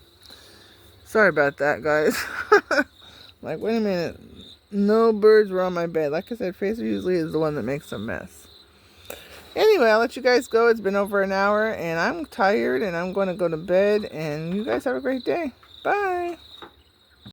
Speaker 1: Sorry about that, guys. Like, wait a minute. No birds were on my bed. Like I said, Fraser usually is the one that makes a mess. Anyway, I'll let you guys go. It's been over an hour, and I'm tired, and I'm going to go to bed, and you guys have a great day. Bye.